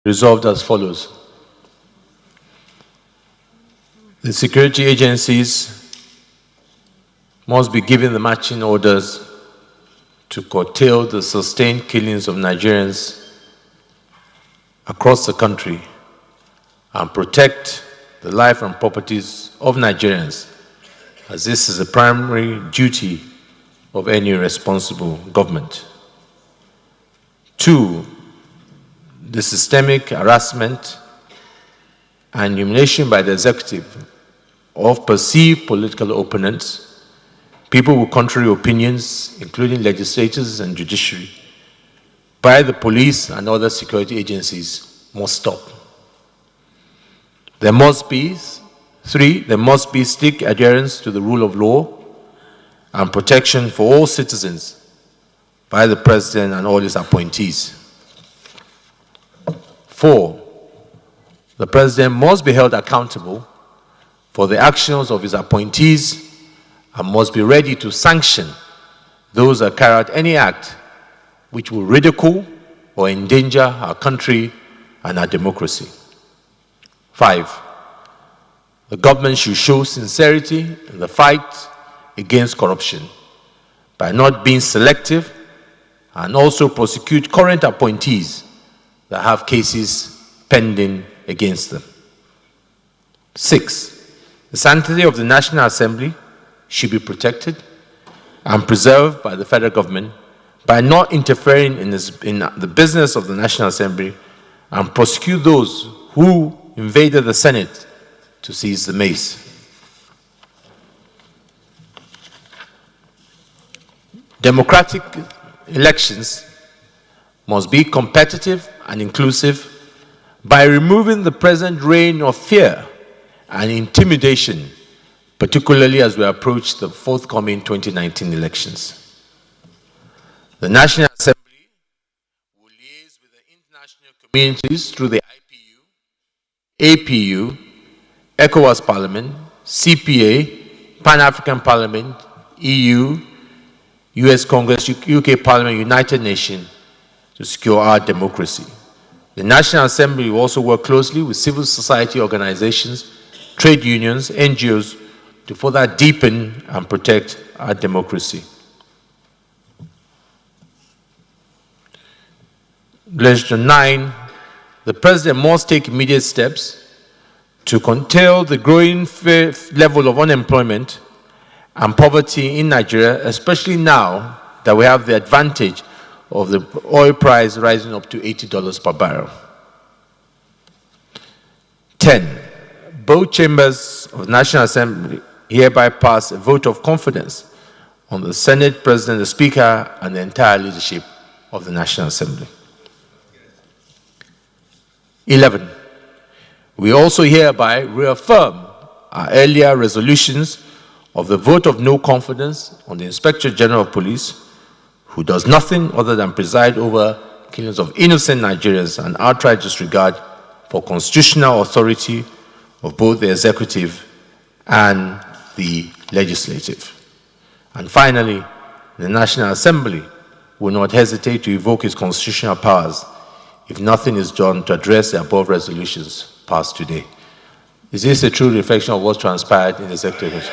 Resolved as follows. The security agencies must be given the marching orders to curtail the sustained killings of Nigerians across the country and protect the life and properties of Nigerians, as this is a primary duty of any responsible government. 2, the systemic harassment and humiliation by the executive of perceived political opponents, people with contrary opinions, including legislators and judiciary, by the police and other security agencies must stop. There must be, 3, there must be strict adherence to the rule of law and protection for all citizens by the President and all his appointees. 4, the President must be held accountable for the actions of his appointees and must be ready to sanction those that carry out any act which will ridicule or endanger our country and our democracy. 5, the government should show sincerity in the fight against corruption by not being selective and also prosecute current appointees that have cases pending against them. 6, the sanctity of the National Assembly should be protected and preserved by the federal government by not interfering in the business of the National Assembly and prosecute those who invaded the Senate to seize the mace. Democratic elections must be competitive and inclusive by removing the present reign of fear and intimidation, particularly as we approach the forthcoming 2019 elections. The National Assembly will liaise with the international communities through the IPU, APU, ECOWAS Parliament, CPA, Pan-African Parliament, EU, US Congress, UK Parliament, United Nations to secure our democracy. The National Assembly will also work closely with civil society organizations, trade unions, NGOs to further deepen and protect our democracy. Resolution 9, the President must take immediate steps to curtail the growing level of unemployment and poverty in Nigeria, especially now that we have the advantage of the oil price rising up to $80 per barrel. 10, both chambers of the National Assembly hereby pass a vote of confidence on the Senate President, the Speaker, and the entire leadership of the National Assembly. 11, we also hereby reaffirm our earlier resolutions of the vote of no confidence on the Inspector General of Police, who does nothing other than preside over killings of innocent Nigerians and outright disregard for constitutional authority of both the executive and the legislative. And finally, the National Assembly will not hesitate to evoke its constitutional powers if nothing is done to address the above resolutions passed today. Is this a true reflection of what transpired in the executive?